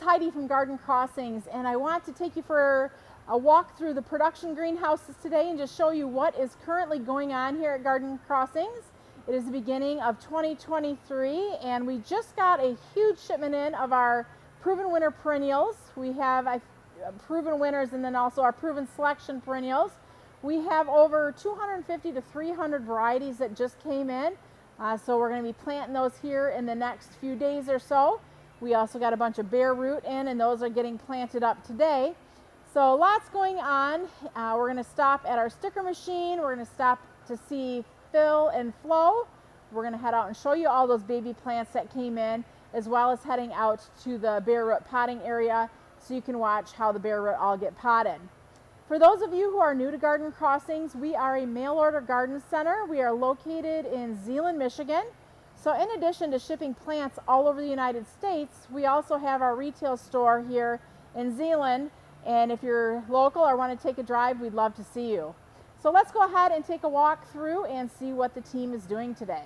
Heidi from Garden Crossings, and I want to take you for a walk through the production greenhouses today and just show you what is currently going on here at Garden Crossings. It is the beginning of 2023, and we just got a huge shipment in of our proven winter perennials. We have proven winners and then also our proven selection perennials. We have over 250 to 300 varieties that just came in. So we're going to be planting those here in the next few days or so. We also got a bunch of bare root in, and those are getting planted up today. So lots going on. We're going to stop at our sticker machine. We're going to stop to see Phil and Flo. We're going to head out and show you all those baby plants that came in, as well as heading out to the bare root potting area so you can watch how the bare root all get potted. For those of you who are new to Garden Crossings, we are a mail order garden center. We are located in Zeeland, Michigan. So in addition to shipping plants all over the United States, we also have our retail store here in Zeeland. And if you're local or want to take a drive, we'd love to see you. So let's go ahead and take a walk through and see what the team is doing today.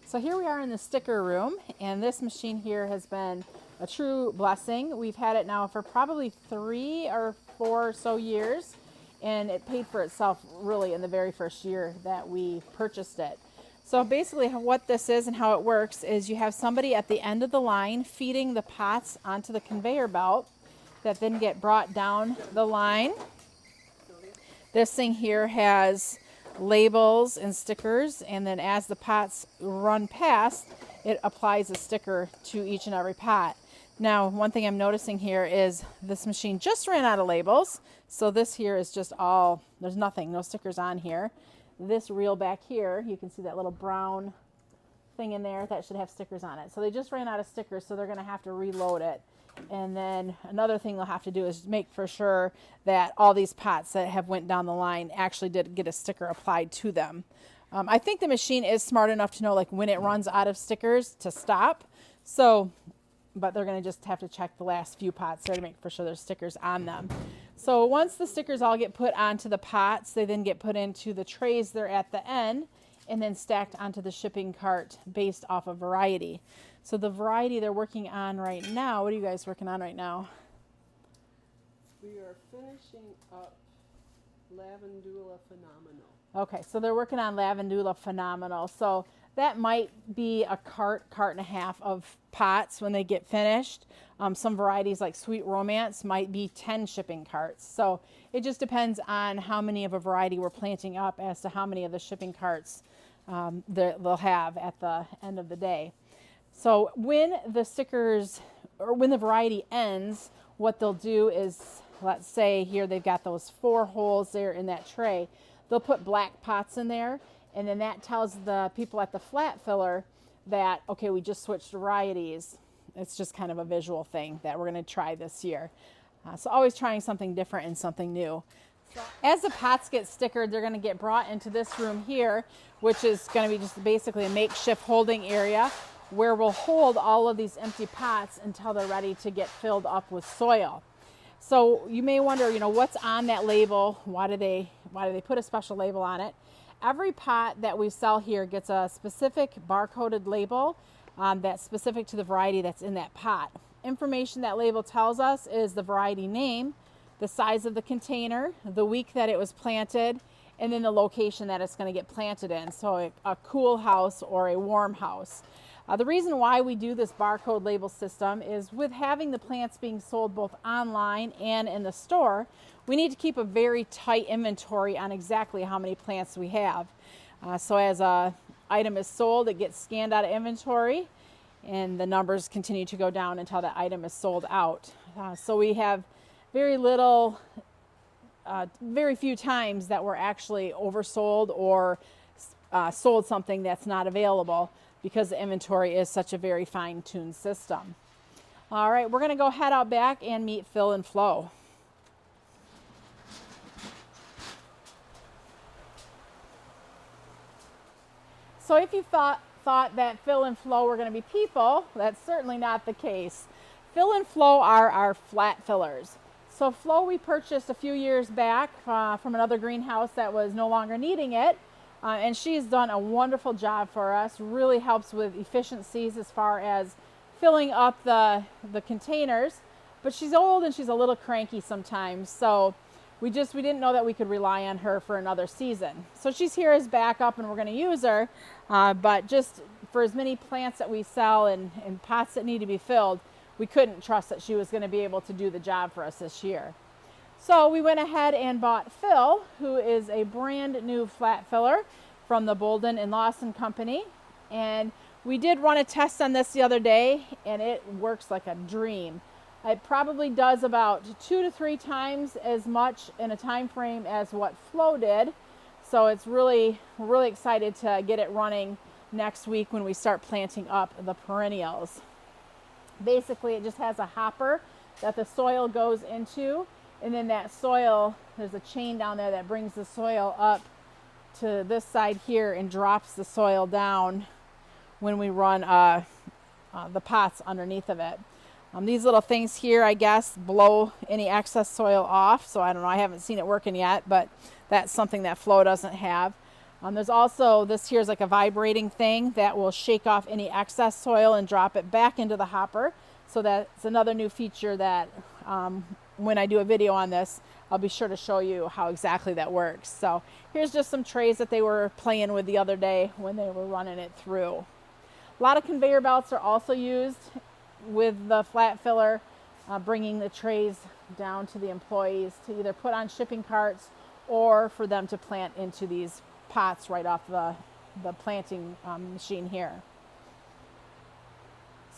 So here we are in the sticker room, and this machine here has been a true blessing. We've had it now for probably 3 or 4 or so years, and it paid for itself really in the very first year that we purchased it. So basically what this is and how it works is you have somebody at the end of the line feeding the pots onto the conveyor belt that then get brought down the line. This thing here has labels and stickers, and then as the pots run past, it applies a sticker to each and every pot. Now, one thing I'm noticing here is this machine just ran out of labels. So this here is just all, there's nothing, no stickers on here. This reel back here, you can see that little brown thing in there that should have stickers on it. So they just ran out of stickers, so they're going to have to reload it. And then another thing they'll have to do is make for sure that all these pots that have went down the line actually did get a sticker applied to them. I think the machine is smart enough to know like when it runs out of stickers to stop. So, but they're going to just have to check the last few pots there to make for sure there's stickers on them. So once the stickers all get put onto the pots, they then get put into the trays there at the end and then stacked onto the shipping cart based off of variety. So the variety they're working on right now, what are you guys working on right now? We are finishing up Lavandula Phenomenal. Okay, so they're working on Lavandula Phenomenal. So that might be a cart and a half of pots when they get finished. Some varieties like Sweet Romance might be 10 shipping carts. So it just depends on how many of a variety we're planting up as to how many of the shipping carts they'll have at the end of the day. So when the stickers, or when the variety ends, what they'll do is, let's say here they've got those 4 holes there in that tray. They'll put black pots in there, and then that tells the people at the flat filler that, okay, we just switched varieties. It's just kind of a visual thing that we're going to try this year. So always trying something different and something new. As the pots get stickered, they're going to get brought into this room here, which is going to be just basically a makeshift holding area where we'll hold all of these empty pots until they're ready to get filled up with soil. So you may wonder, what's on that label? Why do they put a special label on it? Every pot that we sell here gets a specific barcoded label that's specific to the variety that's in that pot. Information that label tells us is the variety name, the size of the container, the week that it was planted, and then the location that it's going to get planted in. So a cool house or a warm house. The reason why we do this barcode label system is with having the plants being sold both online and in the store, we need to keep a very tight inventory on exactly how many plants we have. So as an item is sold, it gets scanned out of inventory, and the numbers continue to go down until that item is sold out. So we have very few times that we're actually oversold or sold something that's not available, because the inventory is such a very fine-tuned system. All right, we're going to go head out back and meet Phil and Flo. So if you thought that Phil and Flo were going to be people, that's certainly not the case. Phil and Flo are our flat fillers. So Flo we purchased a few years back from another greenhouse that was no longer needing it. And she's done a wonderful job for us, really helps with efficiencies as far as filling up the containers. but she's old and she's a little cranky sometimes. So we didn't know that we could rely on her for another season. So she's here as backup and we're going to use her. But just for as many plants that we sell and pots that need to be filled, we couldn't trust that she was going to be able to do the job for us this year. So we went ahead and bought Phil, who is a brand new flat filler from the Bolden and Lawson Company. And we did run a test on this the other day, and it works like a dream. It probably does about 2 to 3 times as much in a time frame as what Flo did. So it's we're really excited to get it running next week when we start planting up the perennials. Basically, it just has a hopper that the soil goes into, and then that soil, there's a chain down there that brings the soil up to this side here and drops the soil down when we run the pots underneath of it. These little things here, I guess, blow any excess soil off. So I don't know, I haven't seen it working yet, but that's something that Flo doesn't have. There's also, this here's like a vibrating thing that will shake off any excess soil and drop it back into the hopper. So that's another new feature that when I do a video on this, I'll be sure to show you how exactly that works. So here's just some trays that they were playing with the other day when they were running it through. A lot of conveyor belts are also used with the flat filler, bringing the trays down to the employees to either put on shipping carts or for them to plant into these pots right off the planting machine here.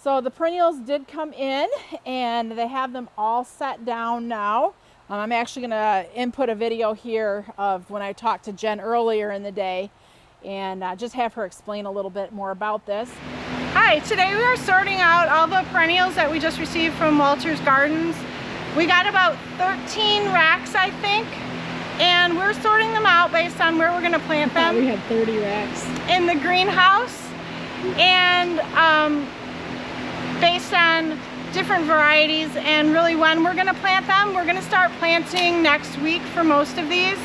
So the perennials did come in and they have them all set down now. I'm actually going to input a video here of when I talked to Jen earlier in the day and just have her explain a little bit more about this. Hi, today we are sorting out all the perennials that we just received from Walter's Gardens. We got about 13 racks, I think, and we're sorting them out based on where we're going to plant them. We had 30 racks in the greenhouse, and based on different varieties and really when we're going to plant them. We're going to start planting next week for most of these.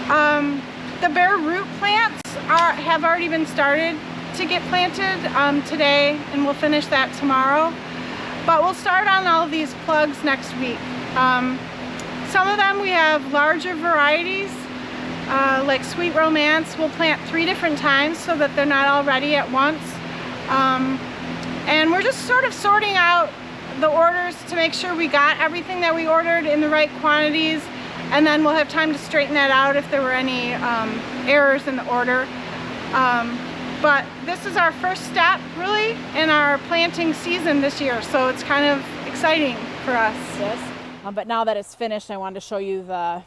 The bare root plants have already been started to get planted today, and we'll finish that tomorrow. But we'll start on all of these plugs next week. Some of them we have larger varieties, like Sweet Romance. We'll plant 3 different times so that they're not all ready at once. And we're just sort of sorting out the orders to make sure we got everything that we ordered in the right quantities, and then we'll have time to straighten that out if there were any errors in the order. But this is our first step really in our planting season this year, so it's kind of exciting for us. Yes. But now that it's finished, I wanted to show you the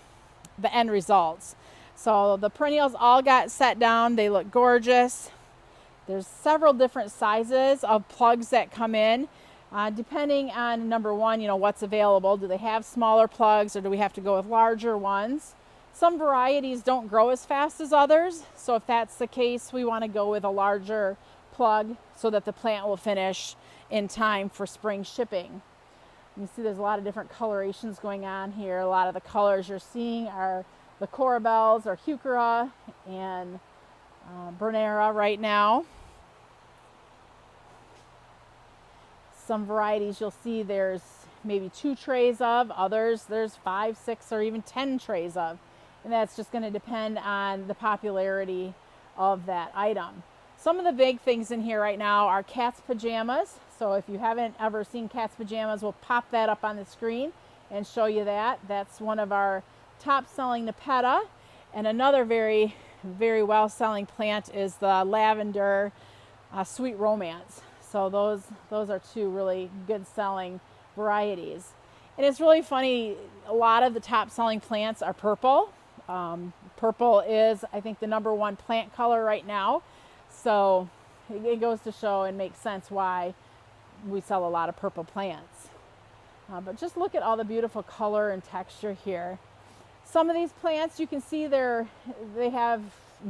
end results. So the perennials all got set down. They look gorgeous. There's several different sizes of plugs that come in, depending on, number one, what's available. Do they have smaller plugs, or do we have to go with larger ones? Some varieties don't grow as fast as others, so if that's the case, we want to go with a larger plug so that the plant will finish in time for spring shipping. You see there's a lot of different colorations going on here. A lot of the colors you're seeing are the Corabelles or Heuchera and Bernera right now. Some varieties you'll see there's maybe 2 trays of, others there's 5, 6, or even 10 trays of. And that's just going to depend on the popularity of that item. Some of the big things in here right now are cat's pajamas. So if you haven't ever seen cat's pajamas, we'll pop that up on the screen and show you that. That's one of our top selling Nepeta. And another very, very well selling plant is the lavender Sweet Romance. So those are 2 really good selling varieties. And it's really funny, a lot of the top selling plants are purple. Purple is, I think, the #1 plant color right now. So it goes to show and makes sense why we sell a lot of purple plants. But just look at all the beautiful color and texture here. Some of these plants, you can see they have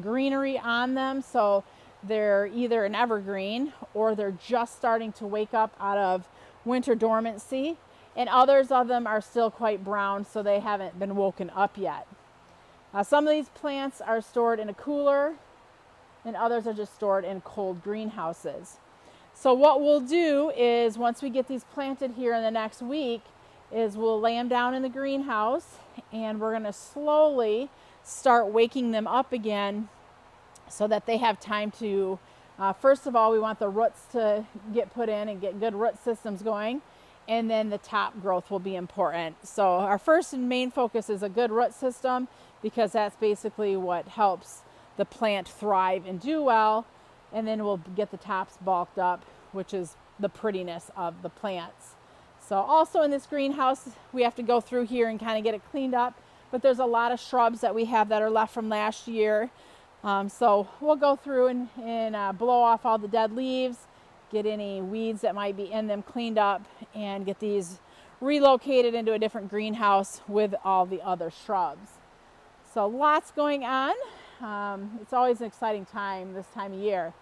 greenery on them. So they're either an evergreen or they're just starting to wake up out of winter dormancy. And others of them are still quite brown, so they haven't been woken up yet. Some of these plants are stored in a cooler, and others are just stored in cold greenhouses. So what we'll do is, once we get these planted here in the next week, is we'll lay them down in the greenhouse, and we're going to slowly start waking them up again so that they have time to, first of all, we want the roots to get put in and get good root systems going, and then the top growth will be important. So our first and main focus is a good root system, because that's basically what helps the plant thrive and do well, and then we'll get the tops bulked up, which is the prettiness of the plants. So also in this greenhouse, we have to go through here and kind of get it cleaned up, but there's a lot of shrubs that we have that are left from last year. So we'll go through and blow off all the dead leaves, get any weeds that might be in them cleaned up, and get these relocated into a different greenhouse with all the other shrubs. So lots going on. It's always an exciting time this time of year.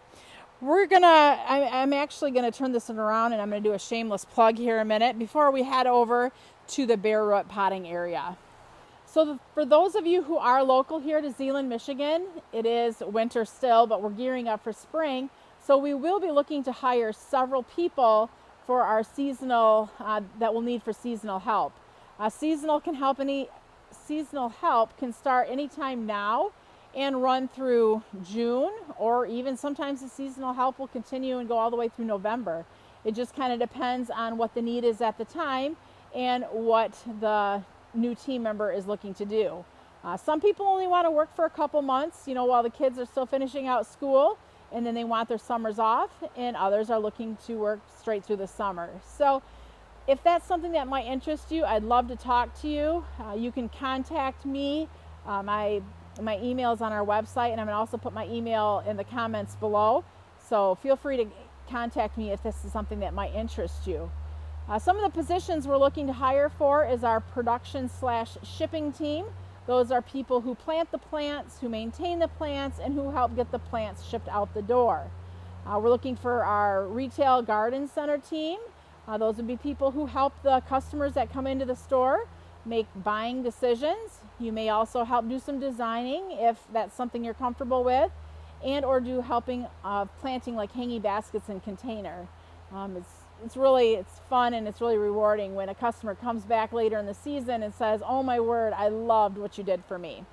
I'm actually gonna turn this around, and I'm gonna do a shameless plug here in a minute before we head over to the bare root potting area. So for those of you who are local here to Zeeland, Michigan, it is winter still, but we're gearing up for spring. So we will be looking to hire several people for our seasonal, that we'll need for seasonal help. Seasonal help can start anytime now and run through June, or even sometimes the seasonal help will continue and go all the way through November. It just kind of depends on what the need is at the time and what the new team member is looking to do. Some people only want to work for a couple months, while the kids are still finishing out school, and then they want their summers off, and others are looking to work straight through the summer. So if that's something that might interest you, I'd love to talk to you. You can contact me. My email is on our website, and I'm going to also put my email in the comments below. So feel free to contact me if this is something that might interest you. Some of the positions we're looking to hire for is our production/shipping team. Those are people who plant the plants, who maintain the plants, and who help get the plants shipped out the door. We're looking for our retail garden center team. Those would be people who help the customers that come into the store make buying decisions. You may also help do some designing if that's something you're comfortable with, and or do helping planting like hanging baskets and container. It's fun, and it's really rewarding when a customer comes back later in the season and says, "Oh my word, I loved what you did for me."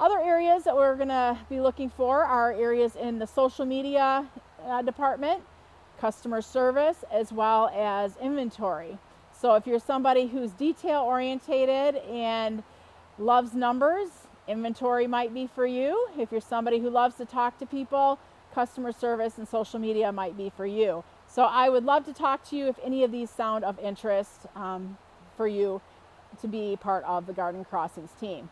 Other areas that we're going to be looking for are areas in the social media department, customer service, as well as inventory. So if you're somebody who's detail orientated and loves numbers, inventory might be for you. If you're somebody who loves to talk to people, customer service and social media might be for you. So I would love to talk to you if any of these sound of interest for you to be part of the Garden Crossings team.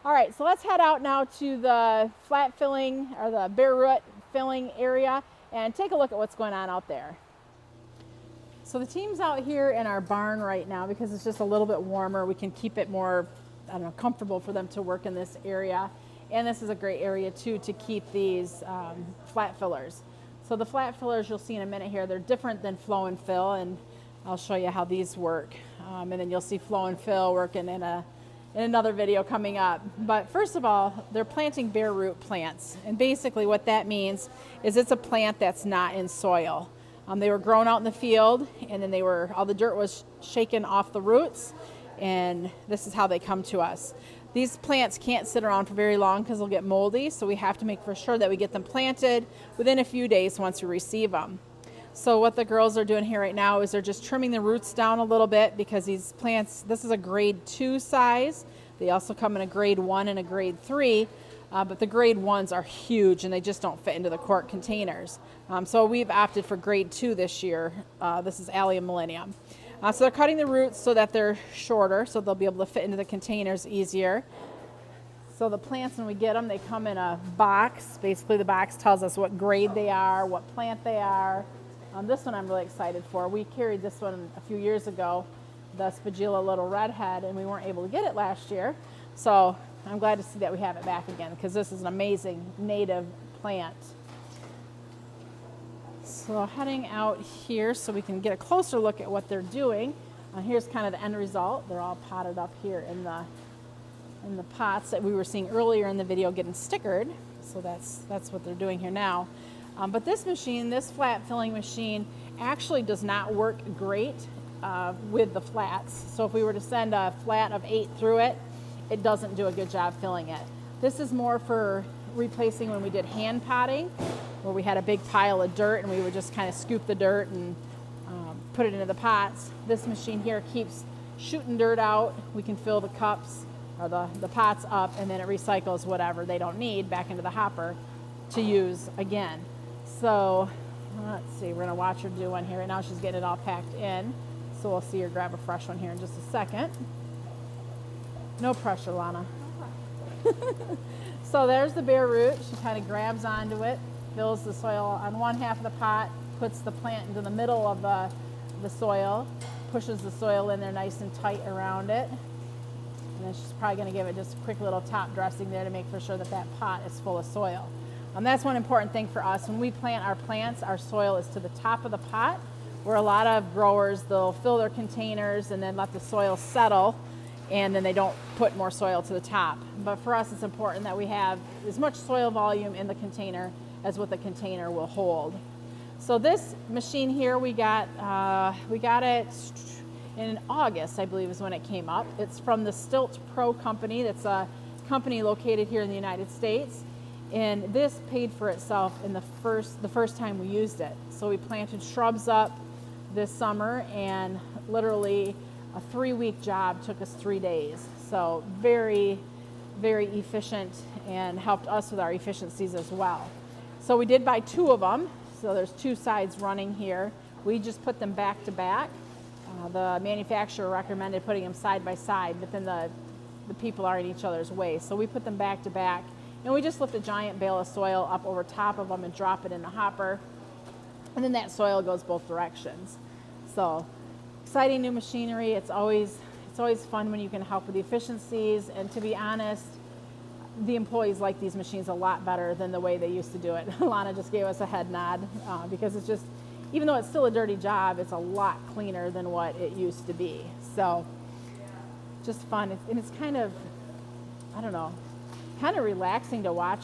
All right, so let's head out now to the flat filling, or the bare root filling area, and take a look at what's going on out there. So the team's out here in our barn right now because it's just a little bit warmer. We can keep it more, comfortable for them to work in this area. And this is a great area too to keep these flat fillers. So the flat fillers you'll see in a minute here, they're different than flow and fill, and I'll show you how these work. And then you'll see flow and fill working in another video coming up. But first of all, they're planting bare root plants. And basically what that means is it's a plant that's not in soil. They were grown out in the field, and then all the dirt was shaken off the roots, and this is how they come to us. These plants can't sit around for very long because they'll get moldy, so we have to make for sure that we get them planted within a few days once we receive them. So what the girls are doing here right now is they're just trimming the roots down a little bit, because these plants, this is a grade 2 size. They also come in a grade 1 and a grade 3, but the grade 1s are huge and they just don't fit into the quart containers. So we've opted for grade 2 this year. This is Allium Millennium. So they're cutting the roots so that they're shorter, so they'll be able to fit into the containers easier. So the plants, when we get them, they come in a box. Basically, the box tells us what grade they are, what plant they are. This one I'm really excited for. We carried this one a few years ago, the Spagilla Little Redhead, and we weren't able to get it last year. So I'm glad to see that we have it back again, because this is an amazing native plant. So heading out here so we can get a closer look at what they're doing. Here's kind of the end result. They're all potted up here in the pots that we were seeing earlier in the video getting stickered. So that's what they're doing here now. But this machine, this flat filling machine, actually does not work great with the flats. So if we were to send a flat of 8 through it, it doesn't do a good job filling it. This is more for replacing when we did hand potting, where we had a big pile of dirt and we would just kind of scoop the dirt and put it into the pots. This machine here keeps shooting dirt out. We can fill the cups or the pots up, and then it recycles whatever they don't need back into the hopper to use again. So let's see, we're gonna watch her do one here. Right now she's getting it all packed in. So we'll see her grab a fresh one here in just a second. No pressure, Lana. So there's the bare root. She kind of grabs onto it, fills the soil on one half of the pot, puts the plant into the middle of the soil, pushes the soil in there nice and tight around it. And then she's probably going to give it just a quick little top dressing there to make for sure that that pot is full of soil. That's one important thing for us. When we plant our plants, our soil is to the top of the pot, where a lot of growers, they'll fill their containers and then let the soil settle, and then they don't put more soil to the top. But for us, it's important that we have as much soil volume in the container as what the container will hold. So this machine here, we got it in August, I believe is when it came up. It's from the Stilt.Pro company. That's a company located here in the United States. And this paid for itself in the first time we used it. So we planted shrubs up this summer, and literally a 3-week job took us 3 days. So very, very efficient, and helped us with our efficiencies as well. So we did buy 2 of them. So there's 2 sides running here. We just put them back to back. The manufacturer recommended putting them side by side, but then the people are in each other's way. So we put them back to back, and we just lift a giant bale of soil up over top of them and drop it in the hopper. And then that soil goes both directions. So exciting new machinery. It's always fun when you can help with the efficiencies. And to be honest, the employees like these machines a lot better than the way they used to do it. Lana just gave us a head nod because it's just, even though it's still a dirty job, it's a lot cleaner than what it used to be. So just fun. And it's kind of, I don't know, kind of relaxing to watch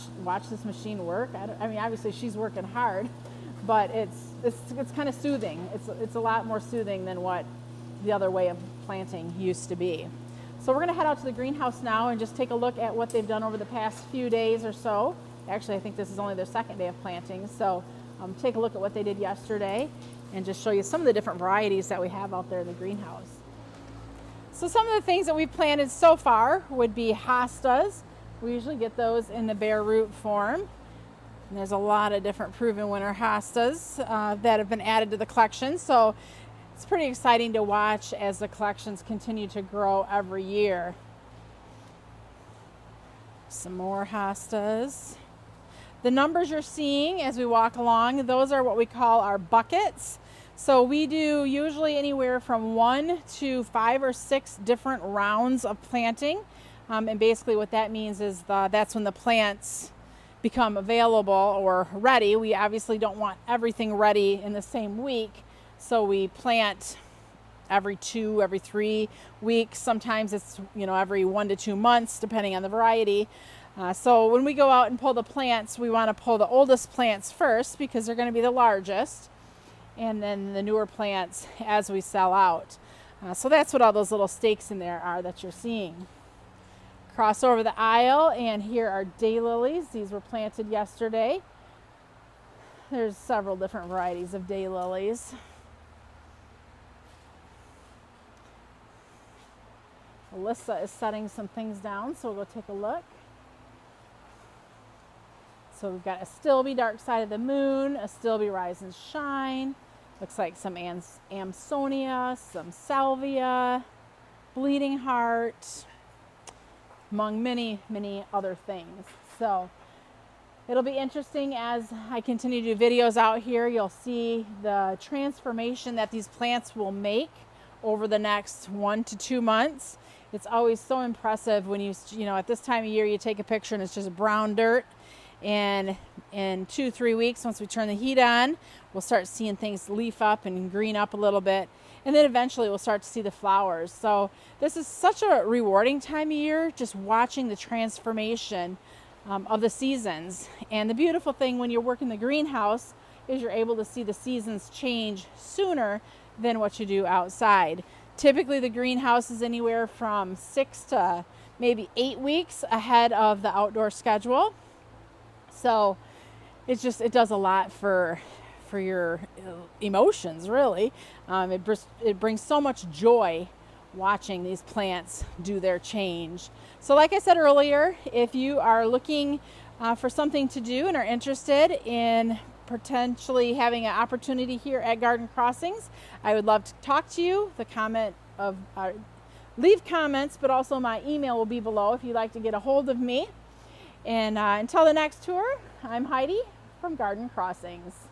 this machine work. I mean, obviously she's working hard, but it's kind of soothing. It's a lot more soothing than what the other way of planting used to be. So we're going to head out to the greenhouse now and just take a look at what they've done over the past few days or so. Actually, I think this is only their 2nd day of planting. So take a look at what they did yesterday and just show you some of the different varieties that we have out there in the greenhouse. So some of the things that we've planted so far would be hostas. We usually get those in the bare root form. And there's a lot of different proven winter hostas that have been added to the collection. So it's pretty exciting to watch as the collections continue to grow every year. Some more hostas. The numbers you're seeing as we walk along, those are what we call our buckets. So we do usually anywhere from 1 to 5 or 6 different rounds of planting. And basically what that means is that's when the plants become available or ready. We obviously don't want everything ready in the same week. So we plant every 2, every 3 weeks. Sometimes it's, every 1 to 2 months, depending on the variety. So when we go out and pull the plants, we want to pull the oldest plants first because they're going to be the largest, and then the newer plants as we sell out. So that's what all those little stakes in there are that you're seeing. Cross over the aisle, and here are daylilies. These were planted yesterday. There's several different varieties of daylilies. Alyssa is setting some things down, so we'll go take a look. So we've got a Stilby, Dark Side of the Moon, a Stilby, Rise and Shine. Looks like some Amsonia, some Salvia, Bleeding Heart, among many, many other things. So it'll be interesting as I continue to do videos out here. You'll see the transformation that these plants will make over the next 1 to 2 months. It's always so impressive when you at this time of year, you take a picture and it's just brown dirt. And in 2-3 weeks, once we turn the heat on, we'll start seeing things leaf up and green up a little bit. And then eventually we'll start to see the flowers. So this is such a rewarding time of year, just watching the transformation of the seasons. And the beautiful thing when you're working the greenhouse is you're able to see the seasons change sooner than what you do outside. Typically the greenhouse is anywhere from 6 to maybe 8 weeks ahead of the outdoor schedule. So it does a lot for your emotions, really. It brings so much joy watching these plants do their change. So like I said earlier, if you are looking for something to do and are interested in potentially having an opportunity here at Garden Crossings, I would love to talk to you. Leave comments, but also my email will be below if you'd like to get a hold of me. And until the next tour, I'm Heidi from Garden Crossings.